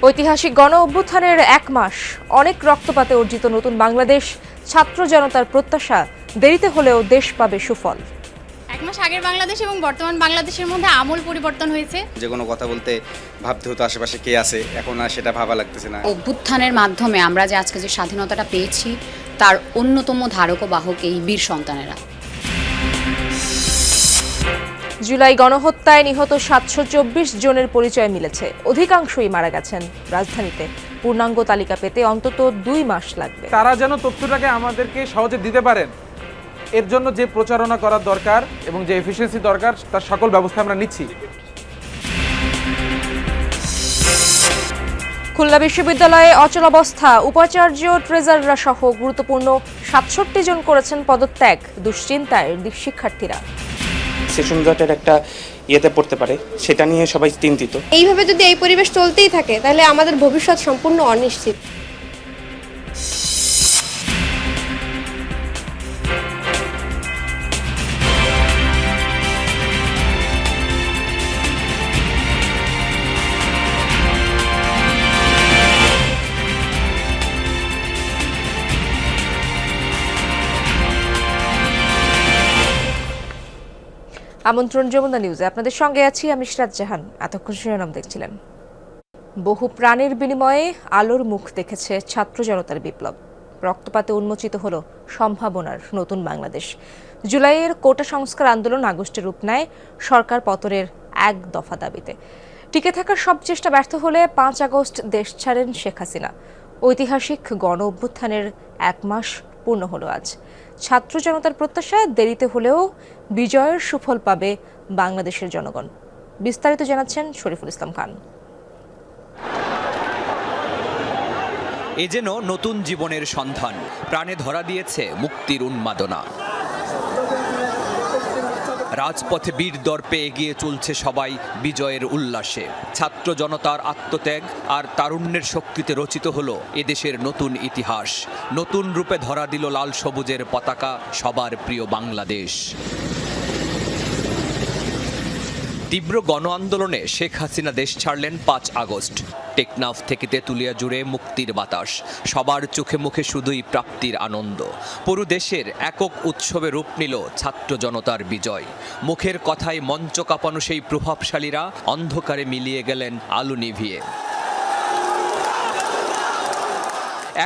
ঐতিহাসিক গণ অভ্যুত্থানের ১ মাস, অনেক রক্তপাতে অর্জিত নতুন বাংলাদেশ, ছাত্র জনতার প্রত্যাশা দেরিতে হলেও দেশ পাবে সুফল। ১ মাস আগের বাংলাদেশ এবং বর্তমান বাংলাদেশের মধ্যে আমূল পরিবর্তন হয়েছে। যে কোনো কথা বলতে ভাবতে হতো আশেপাশে কে আছে, এখন আর সেটা ভাবা লাগতেছে না। অভ্যুত্থানের মাধ্যমে আমরা যে আজকে যে স্বাধীনতাটা পেয়েছি তার অন্যতম ধারক ও বাহক এই বীর সন্তানেরা। জুলাই গণহত্যায় নিহত ৭২৪ জনের পরিচয় মিলেছে। অধিকাংশই মারা গেছেন রাজধানীতে। পূর্ণাঙ্গ তালিকা পেতে অন্তত ২ মাস লাগবে। তারা যেন তথ্যটাকে আমাদেরকে সহজে দিতে পারেন, এর জন্য যে প্রচারণা করার দরকার এবং যে এফিসিয়েন্সি দরকার তার সকল ব্যবস্থা আমরা নিচ্ছি। খুলনা বিশ্ববিদ্যালয়ে অচলাবস্থা, উপাচার্য ট্রেজাররা সহ গুরুত্বপূর্ণ ৬৭ জন করেছেন পদত্যাগ। দুশ্চিন্তায় শিক্ষার্থীরা। সেশন জটের একটা ইয়েতে পড়তে পারে, সেটা নিয়ে সবাই চিন্তিত। এইভাবে যদি এই পরিবেশ চলতেই থাকে তাহলে আমাদের ভবিষ্যৎ সম্পূর্ণ অনিশ্চিত। আমন্ত্রণ যমুনা নিউজে আপনাদের সঙ্গে আছি আমি সিরাজ জাহান। এতক্ষণ শিরোনাম দেখছিলেন। বহু প্রাণের বিনিময়ে আলোর মুখ দেখেছে ছাত্র জনতার বিপ্লব। রক্তপাতে উন্মোচিত হল সম্ভাবনার নতুন বাংলাদেশ। জুলাইয়ের কোটা সংস্কার আন্দোলন আগস্টে রূপ নেয় সরকার পতনের ১ দফা দাবিতে। টিকে থাকার সব চেষ্টা ব্যর্থ হলে ৫ আগস্ট দেশ ছাড়েন শেখ হাসিনা। ঐতিহাসিক গণ অভ্যুত্থানের ১ মাস পূর্ণ হলো আজ। ছাত্র জনতার প্রত্যাশা দেরিতে হলেও বিজয়ের সুফল পাবে বাংলাদেশের জনগণ। বিস্তারিত জানাচ্ছেন শরীফুল ইসলাম খান। এ যেন নতুন জীবনের সন্ধান, প্রাণে ধরা দিয়েছে মুক্তির উন্মাদনা। রাজপথে বীর দর্পে এগিয়ে চলছে সবাই বিজয়ের উল্লাসে। ছাত্র জনতার আত্মত্যাগ আর তারুণ্যের শক্তিতে রচিত হলো এদেশের নতুন ইতিহাস। নতুন রূপে ধরা দিল লাল সবুজের পতাকা, সবার প্রিয় বাংলাদেশ। তীব্র গণ আন্দোলনে শেখ হাসিনা দেশ ছাড়লেন ৫ আগস্ট। টেকনাফ থেকে তেঁতুলিয়া জুড়ে মুক্তির বাতাস, সবার চোখে মুখে শুধুই প্রাপ্তির আনন্দ। পুরো দেশের একক উৎসবে রূপ নিল ছাত্র জনতার বিজয়। মুখের কথায় মঞ্চ কাঁপানো সেই প্রভাবশালীরা অন্ধকারে মিলিয়ে গেলেন আলো নিভিয়ে।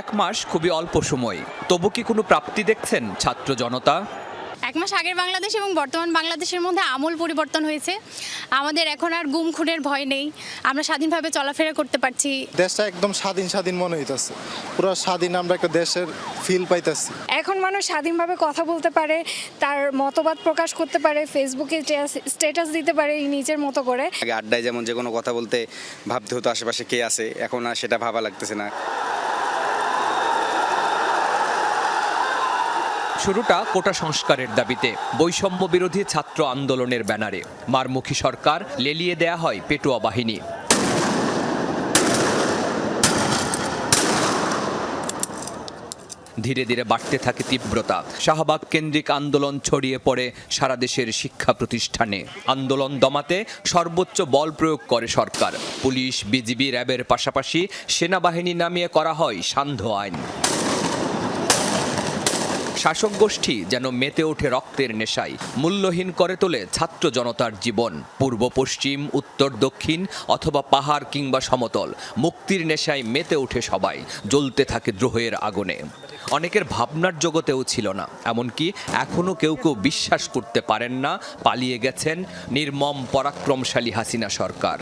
১ মাস খুবই অল্প সময়, তবু কি কোনো প্রাপ্তি দেখছেন ছাত্র জনতা? ১ মাস আগের বাংলাদেশ এবং বর্তমান বাংলাদেশের মধ্যে আমূল পরিবর্তন হয়েছে। আমাদের এখন আর গুম খুনের ভয় নেই, আমরা স্বাধীনভাবে চলাফেরা করতে পারছি। দেশটা একদম স্বাধীন মনে হইতেছে, পুরো স্বাধীন, আমরা একটা দেশের ফিল পাইতেছি। এখন মানুষ স্বাধীনভাবে কথা বলতে পারে, তার মতবাদ প্রকাশ করতে পারে, ফেসবুকে স্ট্যাটাস দিতে পারে নিজের মতো করে। আগে আড্ডায় যেমন যে কোনো কথা বলতে ভাবতে হতো আশেপাশে কে আছে, এখন আর সেটা ভাবা লাগতেছে না। শুরুটা কোটা সংস্কারের দাবিতে, বৈষম্য বিরোধী ছাত্র আন্দোলনের ব্যানারে। মারমুখী সরকার, লেলিয়ে দেয়া হয় পেটুয়া বাহিনী। ধীরে ধীরে বাড়তে থাকে তীব্রতা। শাহবাগ কেন্দ্রিক আন্দোলন ছড়িয়ে পড়ে সারা দেশের শিক্ষা প্রতিষ্ঠানে। আন্দোলন দমাতে সর্বোচ্চ বল প্রয়োগ করে সরকার। পুলিশ, বিজিবি, র্যাবের পাশাপাশি সেনাবাহিনী নামিয়ে করা হয় সান্ধ্য আইন। শাসক গোষ্ঠী যেন মেতে ওঠে রক্তের নেশায়, মূল্যহীন করে তোলে ছাত্র জনতার জীবন। পূর্ব পশ্চিম, উত্তর দক্ষিণ অথবা পাহাড় কিংবা সমতল, মুক্তির নেশায় মেতে ওঠে সবাই, জ্বলতে থাকে দ্রোহের আগুনে। অনেকের ভাবনার জগতেও ছিল না, এমনকি এখনও কেউ কেউ বিশ্বাস করতে পারেন না পালিয়ে গেছেন নির্মম পরাক্রমশালী হাসিনা সরকার।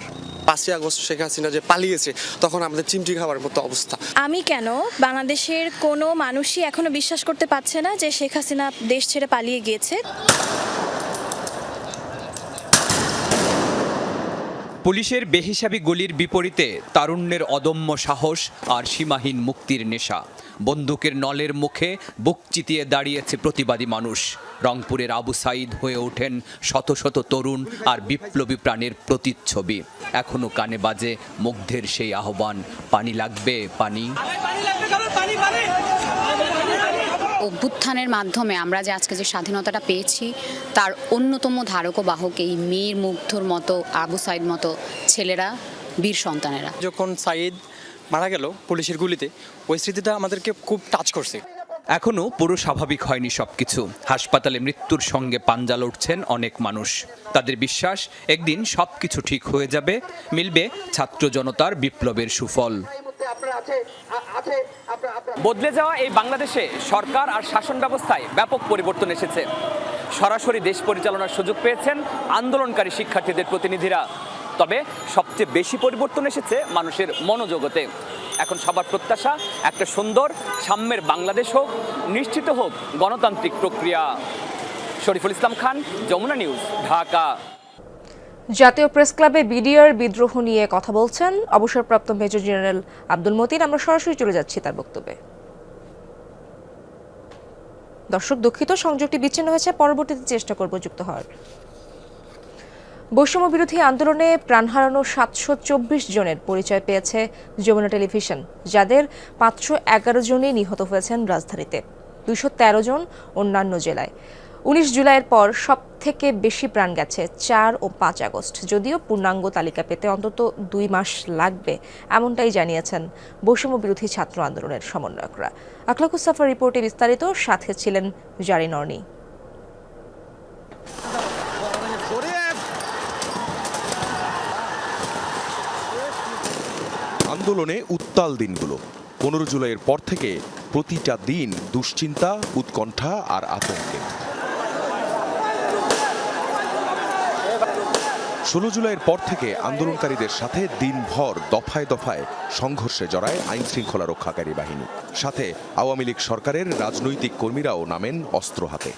৫ই আগস্ট শেখ হাসিনা যে পালিয়েছে, তখন আমাদের চিমটি খাওয়ার মতো অবস্থা। আমি কেন বাংলাদেশের কোনো মানুষই এখনো বিশ্বাস করতে পারছে না যে শেখ হাসিনা দেশ ছেড়ে পালিয়ে গিয়েছে। পুলিশের বেহিসাবি গুলির বিপরীতে তারুণ্যের অদম্য সাহস আর সীমাহীন মুক্তির নেশা। বন্দুকের নলের মুখে বুক চিতিয়ে দাঁড়িয়েছে প্রতিবাদী মানুষ। রংপুরের আবু সাইদ হয়ে ওঠেন শত শত তরুণ আর বিপ্লবী প্রাণের প্রতিচ্ছবি। এখনো কানে বাজে মুগ্ধের সেই আহ্বান, পানি লাগবে পানি। অভ্যুত্থানের মাধ্যমে আমরা যে আজকে যে স্বাধীনতাটা পেয়েছি তার অন্যতম ধারক ও বাহক এই মীর মুগ্ধর মতো, আবু সাইদ মতো ছেলেরা, বীর সন্তানেরা। যখন সাইদ মারা গেল পুলিশের গুলিতে, ওই স্মৃতিটা আমাদেরকে খুব টাচ করছে। এখনো পুরো স্বাভাবিক হয়নি সবকিছু। হাসপাতালে মৃত্যুর সঙ্গে পাঞ্জা লড়ছেন অনেক মানুষ। তাদের বিশ্বাস একদিন সবকিছু ঠিক হয়ে যাবে, মিলবে ছাত্র জনতার বিপ্লবের সুফল। বদলে যাওয়া এই বাংলাদেশে সরকার আর শাসন ব্যবস্থায় ব্যাপক পরিবর্তন এসেছে। সরাসরি দেশ পরিচালনার সুযোগ পেয়েছেন আন্দোলনকারী শিক্ষার্থীদের প্রতিনিধিরা। তবে সবচেয়ে বেশি পরিবর্তন এসেছে মানুষের মনোজগতে। এখন সবার প্রত্যাশা একটা সুন্দর সাম্যের বাংলাদেশ হোক, নিশ্চিত হোক গণতান্ত্রিক প্রক্রিয়া। শরীফুল ইসলাম খান, যমুনা নিউজ, ঢাকা। জাতীয় প্রেস ক্লাবে বিডিআর বিদ্রোহ নিয়ে কথা বলছেন অবসরপ্রাপ্ত মেজর জেনারেল আব্দুল মতিন। আমরা সরাসরি চলে যাচ্ছি তার বক্তব্যে। দর্শক দুঃখিত, সংযোগটি বিচ্ছিন্ন হয়েছে, পরবর্তীতে চেষ্টা করব যুক্ত হওয়ার। বৈষম্য বিরোধী আন্দোলনে প্রাণ হারানো 724 জনের পরিচয় পেয়েছে যমুনা টেলিভিশন, যাদের 511 জনই নিহত হয়েছেন রাজধানীতে, 213 জন অন্যান্য জেলায়। 19 জুলাইয়ের পর সবথেকে বেশি প্রাণ গেছে 4 ও 5 আগস্ট। যদিও পূর্ণাঙ্গ তালিকা পেতে অন্তত 2 মাস লাগবে, এমনটাই জানিয়েছেন বৈষম্য বিরোধী ছাত্র আন্দোলনের সমন্বয়করা। আখলাকুস সাফার রিপোর্টে বিস্তারিত, সাথে ছিলেন জারিন অর্নি। আন্দোলনে উত্তাল দিনগুলো। 15 জুলাইয়ের পর থেকে প্রতিটা দিন দুশ্চিন্তা, উৎকণ্ঠা আর আতঙ্কে। 16 জুলাইয়ের পর থেকে আন্দোলনকারীদের সাথে দিনভর দফায় দফায় সংঘর্ষে জড়ায় আইন শৃঙ্খলা রক্ষাকারী বাহিনী। সাথে আওয়ামী লীগ সরকারের রাজনৈতিক কর্মীরাও নামেন অস্ত্র হাতে।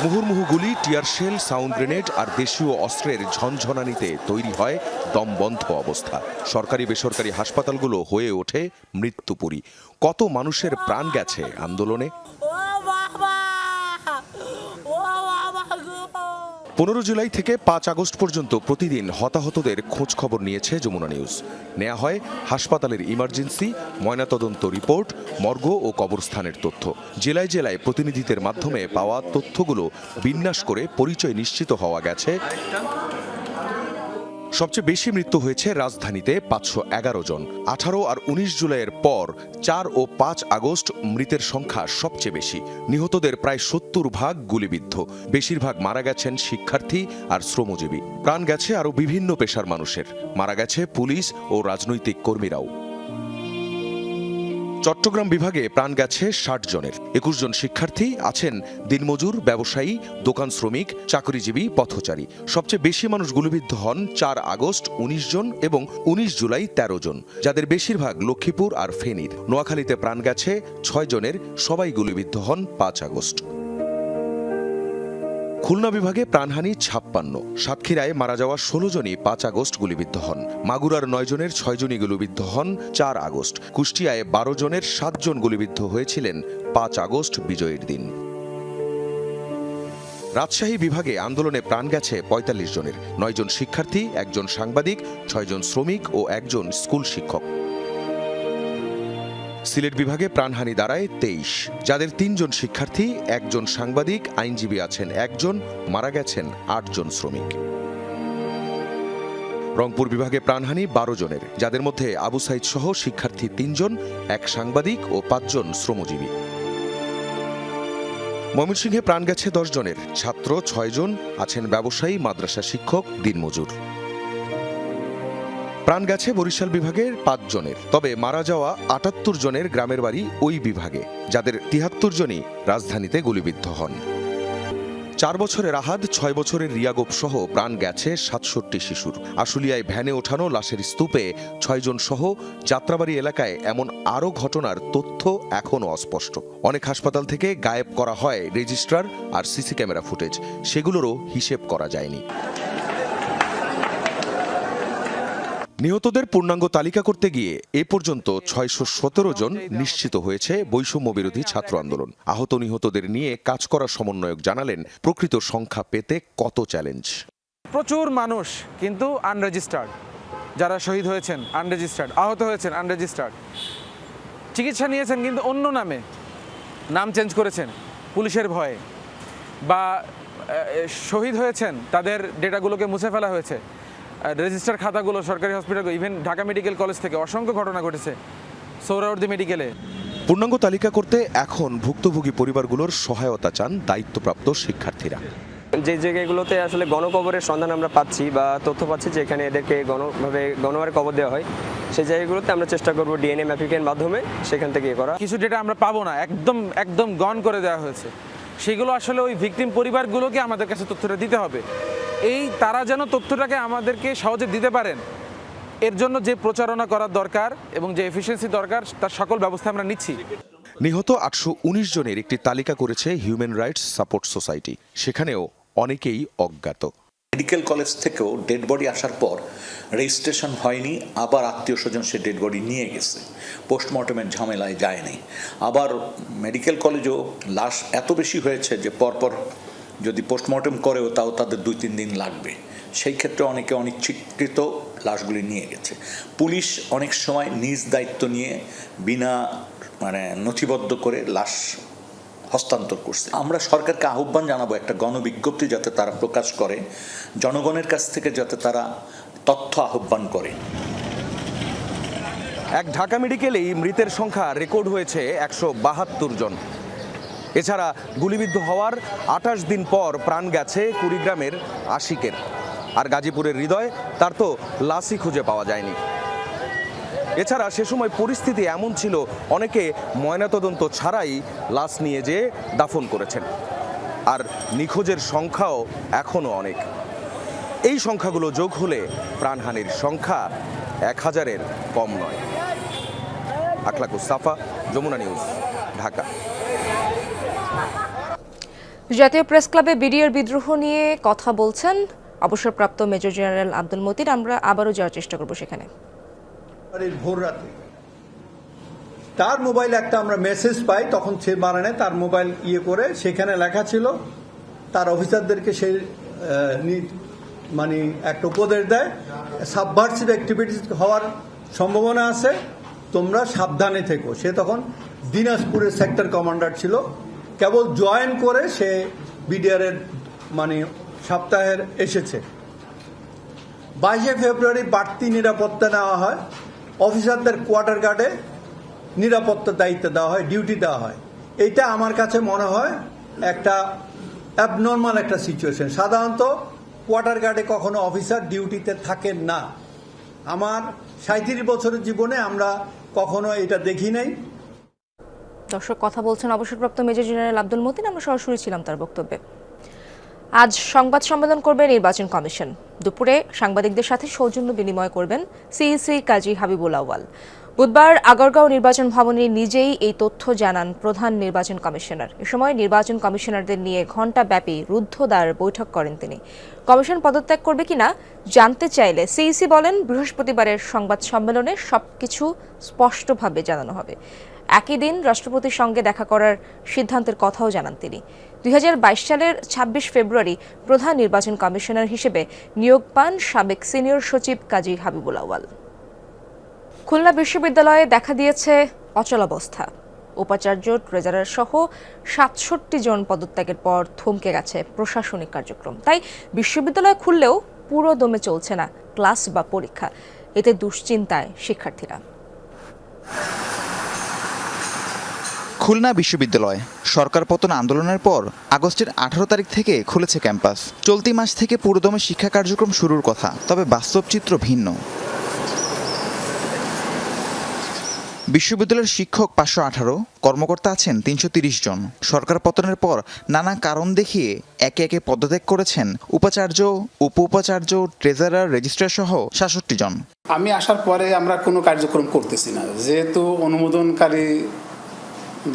মুহুর্মুহু গুলি, টিয়ার শেল, সাউন্ড গ্রেনেড আর দেশীয় অস্ত্রের ঝনঝনানিতে তৈরি হয় দমবন্ধ অবস্থা। সরকারি বেসরকারি হাসপাতালগুলো হয়ে ওঠে মৃত্যুপুরী। কত মানুষের প্রাণ গেছে আন্দোলনে। 15 জুলাই থেকে 5 আগস্ট পর্যন্ত প্রতিদিন হতাহতদের খোঁজ খবর নিয়েছে যমুনা নিউজ। নেওয়া হয় হাসপাতালের ইমার্জেন্সি, ময়নাতদন্ত রিপোর্ট, মর্গ ও কবরস্থানের তথ্য। জেলায় জেলায় প্রতিনিধিদের মাধ্যমে পাওয়া তথ্যগুলো বিন্যাস করে পরিচয় নিশ্চিত হওয়া গেছে। সবচেয়ে বেশি মৃত্যু হয়েছে রাজধানীতে 511 জন। 18 আর 19 জুলাইয়ের পর 4 ও 5 আগস্ট মৃতের সংখ্যা সবচেয়ে বেশি। নিহতদের প্রায় 70% গুলিবিদ্ধ। বেশিরভাগ মারা গেছেন শিক্ষার্থী আর শ্রমজীবী। প্রাণ গেছে আরও বিভিন্ন পেশার মানুষের। মারা গেছে পুলিশ ও রাজনৈতিক কর্মীরাও। চট্টগ্রাম বিভাগে প্রাণ গেছে 60 জনের। 21 জন শিক্ষার্থী, আছেন দিনমজুর, ব্যবসায়ী, দোকান শ্রমিক, চাকরিজীবী, পথচারী। সবচেয়ে বেশি মানুষ গুলিবিদ্ধ হন 4 আগস্ট 19 জন এবং 19 জুলাই 13 জন, যাদের বেশিরভাগ লক্ষ্মীপুর আর ফেনীর। নোয়াখালীতে প্রাণ গেছে 6 জনের, সবাই গুলিবিদ্ধ হন 5 আগস্ট। খুলনা বিভাগে প্রাণহানি 56। সাতক্ষীরায় মারা যাওয়া 16 জনই 5 আগস্ট গুলিবিদ্ধ হন। মাগুরার 9 জনের 6 জনই গুলিবিদ্ধ হন 4 আগস্ট। কুষ্টিয়ায় 12 জনের 7 জন গুলিবিদ্ধ হয়েছিলেন 5 আগস্ট বিজয়ের দিন। রাজশাহী বিভাগে আন্দোলনে প্রাণ গেছে 45 জনের। 9 জন শিক্ষার্থী, 1 জন সাংবাদিক, 6 জন শ্রমিক ও 1 জন স্কুল শিক্ষক। সিলেট বিভাগে প্রাণহানি দাঁড়ায় 23, যাদের 3 জন শিক্ষার্থী, 1 জন সাংবাদিক, আইনজীবী আছেন 1 জন, মারা গেছেন 8 জন শ্রমিক। রংপুর বিভাগে প্রাণহানি 12 জনের, যাদের মধ্যে আবু সাইদ সহ শিক্ষার্থী 3 জন, 1 সাংবাদিক ও 5 জন শ্রমজীবী। ময়মনসিংহে প্রাণ গেছে 10 জনের, ছাত্র 6 জন, আছেন ব্যবসায়ী, মাদ্রাসা শিক্ষক, দিনমজুর। প্রাণ গেছে বরিশাল বিভাগের 5 জনের, তবে মারা যাওয়া 78 জনের গ্রামের বাড়ি ওই বিভাগে, যাদের 73 জনই রাজধানীতে গুলিবিদ্ধ হন। 4 বছরের আহাদ, 6 বছরের রিয়াগোপ সহ প্রাণ গেছে 67 শিশুর। আশুলিয়ায় ভ্যানে ওঠানো লাশের স্তূপে 6 জন সহ যাত্রাবাড়ি এলাকায় এমন আরও ঘটনার তথ্য এখনও অস্পষ্ট। অনেক হাসপাতাল থেকে গায়েব করা হয় রেজিস্ট্রার আর সিসি ক্যামেরা ফুটেজ, সেগুলোরও হিসেব করা যায়নি। নিহতদের পূর্ণাঙ্গ তালিকা করতে গিয়ে এ পর্যন্ত 617 জন নিশ্চিত হয়েছে বৈষম্য বিরোধী ছাত্র আন্দোলন। আহত নিহতদের নিয়ে কাজ করা সমন্বয়ক জানালেন, প্রকৃত সংখ্যা পেতে কত চ্যালেঞ্জ। প্রচুর মানুষ কিন্তু আনরেজিস্টার্ড, যারা শহীদ হয়েছেন আনরেজিস্টার্ড, আহত হয়েছেন আনরেজিস্টার্ড, চিকিৎসা নিয়েছেন কিন্তু অন্য নামে, নাম চেঞ্জ করেছেন পুলিশের ভয়ে, বা শহীদ হয়েছেন তাদের ডেটাগুলোকে মুছে ফেলা হয়েছে, রেজিস্টার খাতাগুলো সরকারি hospital, even Dhaka medical college থেকে অসংখ্য ঘটনা ঘটেছে সোহরাওয়ার্দী মেডিকেলে। পূর্ণাঙ্গ তালিকা করতে এখন ভুক্তভোগী পরিবারগুলোর সহায়তা চান দায়িত্বপ্রাপ্ত শিক্ষার্থীরা। যে জায়গাগুলোতে আসলে গণকবরের সন্ধান আমরা পাচ্ছি বা তথ্য পাচ্ছি যে এখানে এদেরকে গণহারে কবর দেওয়া হয়, সেই জায়গাগুলোতে আমরা চেষ্টা করব ডিএনএ ম্যাপিংয়ের মাধ্যমে সেখান থেকে করা। কিছু ডেটা আমরা পাবো না, একদম গন করে দেওয়া হয়েছে, সেগুলো আসলে ওই ভিকটিম পরিবারগুলোকে আমাদের কাছে তথ্যটা দিতে হবে। তারা যেন তথ্যটাকে আমাদেরকে সহজে দিতে পারেন, এর জন্য যে প্রচারণা করার দরকার এবং যে এফিসিয়েন্সি দরকার তার সকল ব্যবস্থা আমরা নিচ্ছি। নিহত 819 জনের একটি তালিকা করেছে হিউম্যান রাইটস সাপোর্ট সোসাইটি, সেখানেও অনেকেই অজ্ঞাত। মেডিকেল কলেজ থেকেও ডেড বডি আসার পর রেজিস্ট্রেশন হয়নি, আবার আত্মীয় স্বজন সে ডেড বডি নিয়ে গেছে, পোস্টমর্টমের ঝামেলায় যায়নি। আবার মেডিকেল কলেজেও লাশ এত বেশি হয়েছে যে পরপর যদি পোস্টমর্টম করেও তাও তাদের 2-3 দিন লাগবে, সেই ক্ষেত্রে অনেকে অনিচ্ছাকৃত লাশগুলি নিয়ে গেছে। পুলিশ অনেক সময় নিজ দায়িত্ব নিয়ে বিনা নথিবদ্ধ করে লাশ হস্তান্তর করছে। আমরা সরকারকে আহ্বান জানাবো একটা গণবিজ্ঞপ্তি যাতে তারা প্রকাশ করে, জনগণের কাছ থেকে যাতে তারা তথ্য আহ্বান করে। এক ঢাকা মেডিকেলেই মৃতের সংখ্যা রেকর্ড হয়েছে 172 জন। এছাড়া গুলিবিদ্ধ হওয়ার 28 দিন পর প্রাণ গেছে কুড়িগ্রামের আশিকের, আর গাজীপুরের হৃদয় তার তো লাশই খুঁজে পাওয়া যায়নি। এছাড়া সে সময় পরিস্থিতি এমন ছিল অনেকে ময়নাতদন্ত ছাড়াই লাশ নিয়ে যেয়ে দাফন করেছেন, আর নিখোঁজের সংখ্যাও এখনও অনেক। এই সংখ্যাগুলো যোগ হলে প্রাণহানির সংখ্যা 1000-এর কম নয়। আখলাকুস সাফা, যমুনা নিউজ, ঢাকা। জাতীয় প্রেস ক্লাবে বিডিআর বিদ্রোহ নিয়ে কথা বলছেন অবসরপ্রাপ্ত মেজর জেনারেল আব্দুল মতিন। আমরা আবারও যাওয়ার চেষ্টা করব সেখানে। ভোর রাতে তার মোবাইলে একটা আমরা মেসেজ পাই, তখন সে বানানে তার মোবাইল করে সেখানে লেখা ছিল তার অফিসারদেরকে সে একটা উপদেশ দেয়, সাবভার্সিভ অ্যাক্টিভিটিস হওয়ার সম্ভাবনা আছে, তোমরা সাবধানে থেকো। সে তখন দিনাজপুরের সেক্টর কমান্ডার ছিল, কেবল জয়েন করে সে বিডিআরের সপ্তাহের এসেছে। 22 ফেব্রুয়ারি বাড়তি নিরাপত্তা নেওয়া হয়, অফিসারদের কোয়ার্টার গার্ডে নিরাপত্তার দায়িত্ব দেওয়া হয়, ডিউটি দেওয়া হয়। এইটা আমার কাছে মনে হয় একটা অ্যাবনর্মাল একটা সিচুয়েশন। সাধারণত কোয়ার্টার গার্ডে কখনো অফিসার ডিউটিতে থাকেন না। আমার 37 বছরের জীবনে আমরা কখনো এটা দেখি নাই। দর্শক, কথা বলছেন অবসরপ্রাপ্ত মেজর জেনারেল আব্দুল মতিন। আমরা সরাসরি ছিলাম তার বক্তব্যে। আজ সংবাদ সম্মেলন করবে নির্বাচন কমিশন। দুপুরে সাংবাদিকদের সাথে সৌজন্য বিনিময় করবেন সিইসি কাজী হাবিবুল আউয়াল। বুধবার আগারগাঁও নির্বাচন ভবনে নিজেই এই তথ্য জানান প্রধান নির্বাচন কমিশনার। এ সময় নির্বাচন কমিশনারদের নিয়ে ঘণ্টাব্যাপী রুদ্ধদ্বার বৈঠক করেন তিনি। কমিশন পদত্যাগ করবে কিনা জানতে চাইলে সিইসি বলেন, বৃহস্পতিবারের সংবাদ সম্মেলনে সবকিছু স্পষ্টভাবে জানানো হবে। একই দিন রাষ্ট্রপতির সঙ্গে দেখা করার সিদ্ধান্তের কথাও জানান তিনি। 2022 সালের 26 ফেব্রুয়ারি প্রধান নির্বাচন কমিশনার হিসেবে নিয়োগ পান সাবেক সিনিয়র সচিব কাজী হাবিবুল আউয়াল। খুলনা বিশ্ববিদ্যালয়ে দেখা দিয়েছে অচলাবস্থা। উপাচার্য, ট্রেজারার সহ 67 জন পদত্যাগের পর থমকে গেছে প্রশাসনিক কার্যক্রম। তাই বিশ্ববিদ্যালয় খুললেও পুরো দমে চলছে না ক্লাস বা পরীক্ষা। এতে দুশ্চিন্তায় শিক্ষার্থীরা। খুলনা বিশ্ববিদ্যালয় সরকার পতন আন্দোলনের পর আগস্টের 18 তারিখ থেকে খুলেছে ক্যাম্পাস। চলতি মাস থেকে পুরোদমে শিক্ষা কার্যক্রম শুরুর কথা, তবে বাস্তব চিত্র ভিন্ন। বিশ্ববিদ্যালয়ের শিক্ষক 518, কর্মকর্তা আছেন 330 জন। সরকার পতনের পর নানা কারণ দেখিয়ে একে একে পদত্যাগ করেছেন উপাচার্য, উপ উপাচার্য, ট্রেজারার, রেজিস্ট্রার সহ 66 জন। আমি আসার পরে আমরা কোনো কার্যক্রম করতেছি না, যেহেতু অনুমোদনকারী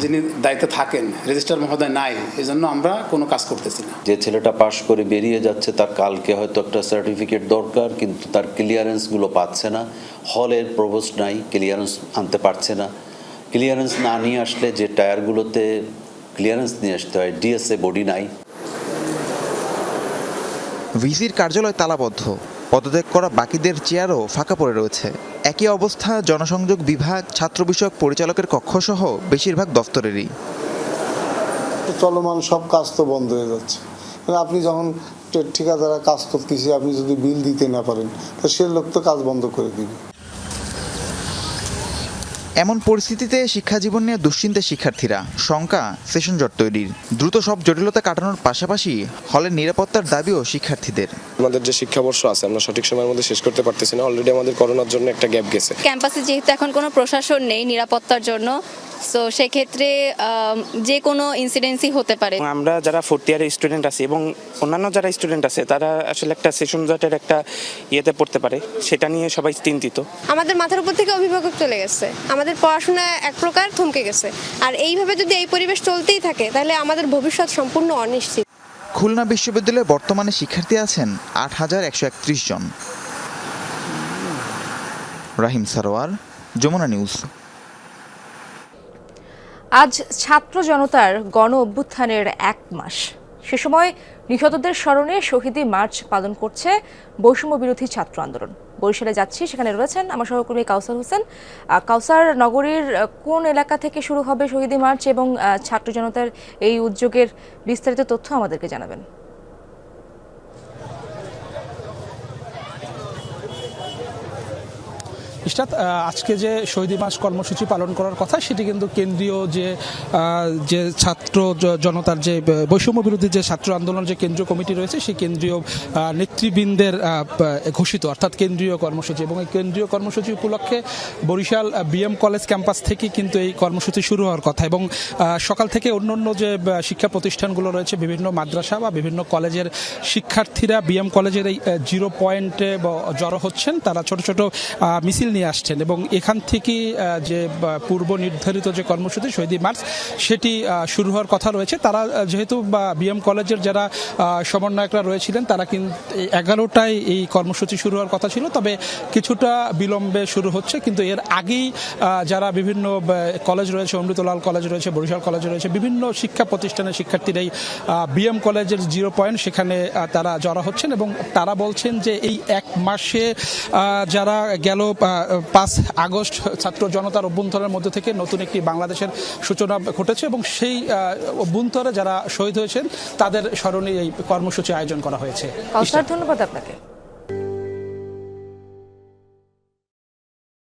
যিনি দায়িত্বে থাকেন রেজিস্ট্রার মহোদয় নাই, এই জন্য আমরা কোনো কাজ করতেছি না। যে ছেলেটা পাশ করে বেরিয়ে যাচ্ছে তার কালকে হয়তো একটা সার্টিফিকেট দরকার, কিন্তু তার ক্লিয়ারেন্সগুলো পাচ্ছে না। হলের প্রভোস্ট নাই, ক্লিয়ারেন্স আনতে পারছে না। ক্লিয়ারেন্স না নিয়ে আসলে যে টায়ারগুলোতে ক্লিয়ারেন্স নিয়ে আসতে হয়, ডিএসএ বডি নাই। ভিসির কার্যালয় তালাবদ্ধ, পদত্যাগ করা বাকিদের চেয়ারও ফাঁকা পড়ে রয়েছে। একই অবস্থা জনসংযোগ বিভাগ, ছাত্র বিষয়ক পরিচালকের কক্ষসহ বেশিরভাগ দফতরেরই। চলমান সব কাজ তো বন্ধ হয়ে যাচ্ছে। মানে আপনি যখন ঠিকাদারা কাজ করতেছে, আপনি যদি বিল দিতে না পারেন তো সে লোক তো কাজ বন্ধ করে দিবে। এমন পরিস্থিতিতে শিক্ষা জীবন নিয়ে দুশ্চিন্তায় শিক্ষার্থীরা, শঙ্কা সেশন জট তৈরির। দ্রুত সব জটিলতা কাটানোর পাশাপাশি হলের নিরাপত্তার দাবিও শিক্ষার্থীদের। আমাদের যে শিক্ষাবর্ষ আছে আমরা সঠিক সময়ের মধ্যে শেষ করতে পারতেছি না, অলরেডি আমাদের করোনার জন্য একটা গ্যাপ গেছে। ক্যাম্পাসে যেহেতু এখন কোনো প্রশাসন নেই নিরাপত্তার জন্য, সো সেক্ষেত্রে যে কোনো ইনসিডেন্সই হতে পারে। আমরা যারা ফোর্থ ইয়ারের স্টুডেন্ট আছি এবং অন্যান্য যারা স্টুডেন্ট আছে তারা আসলে একটা সেশন জটের একটা ইয়েতে পড়তে পারে, সেটা নিয়ে সবাই চিন্তিত। আমাদের মাথার উপর থেকে অভিভাবক চলে গেছে, আমাদের পড়াশোনা এক প্রকার থমকে গেছে। আর এইভাবে যদি এই পরিবেশ চলতেই থাকে তাহলে আমাদের ভবিষ্যৎ সম্পূর্ণ অনিশ্চিত। খুলনা বিশ্ববিদ্যালয়ে বর্তমানে শিক্ষার্থী আছেন ৮,১৩১ জন। রাহিম সারোয়ার, যমুনা নিউজ। আজ ছাত্র জনতার গণ অভ্যুত্থানের ১ মাস। সে সময় নিহতদের স্মরণে শহীদি মার্চ পালন করছে বৈষম্য বিরোধী ছাত্র আন্দোলন। বরিশালে যাচ্ছি, সেখানে রয়েছেন আমার সহকর্মী কাউসার হোসেন। কাউসার, নগরীর কোন এলাকা থেকে শুরু হবে শহীদি মার্চ এবং ছাত্র জনতার এই উদ্যোগের বিস্তারিত তথ্য আমাদেরকে জানাবেন। ইশরাত, আজকে যে শহীদি মার্চ কর্মসূচি পালন করার কথা সেটি কিন্তু কেন্দ্রীয় যে ছাত্র জনতার যে বৈষম্য বিরোধী যে ছাত্র আন্দোলন যে কেন্দ্রীয় কমিটি রয়েছে সেই কেন্দ্রীয় নেতৃবৃন্দের ঘোষিত অর্থাৎ কেন্দ্রীয় কর্মসূচি। এবং এই কেন্দ্রীয় কর্মসূচি উপলক্ষে বরিশাল বিএম কলেজ ক্যাম্পাস থেকে কিন্তু এই কর্মসূচি শুরু হওয়ার কথা। এবং সকাল থেকে অন্যান্য যে শিক্ষা প্রতিষ্ঠানগুলো রয়েছে, বিভিন্ন মাদ্রাসা বা বিভিন্ন কলেজের শিক্ষার্থীরা বিএম কলেজের এই 0 পয়েন্টে জড়ো হচ্ছেন। তারা ছোট ছোট মিছিল নিয়ে আসছেন এবং এখান থেকে যে পূর্ব নির্ধারিত যে কর্মসূচি শহীদি মার্চ সেটি শুরু হওয়ার কথা রয়েছে। তারা যেহেতু বিএম কলেজের যারা সমন্বয়করা রয়েছিলেন তারা কিন্তু 11টায় এই কর্মসূচি শুরু হওয়ার কথা ছিল, তবে কিছুটা বিলম্বে শুরু হচ্ছে। কিন্তু এর আগেই যারা বিভিন্ন কলেজ রয়েছে, অমৃতলাল কলেজ রয়েছে, বরিশাল কলেজ রয়েছে, বিভিন্ন শিক্ষা প্রতিষ্ঠানের শিক্ষার্থীরা এই বিএম কলেজের 0 পয়েন্ট সেখানে তারা জড়ো হচ্ছেন এবং তারা বলছেন যে এই 1 মাসে যারা গেল 5 আগস্ট ছাত্র জনতার অভ্যুত্থানের মধ্যে থেকে নতুন একটি বাংলাদেশের সূচনা ঘটেছে এবং সেই অভ্যুত্থানে যারা শহীদ হয়েছেন তাদের স্মরণে এই কর্মসূচি আয়োজন করা হয়েছে। ধন্যবাদ আপনাকে।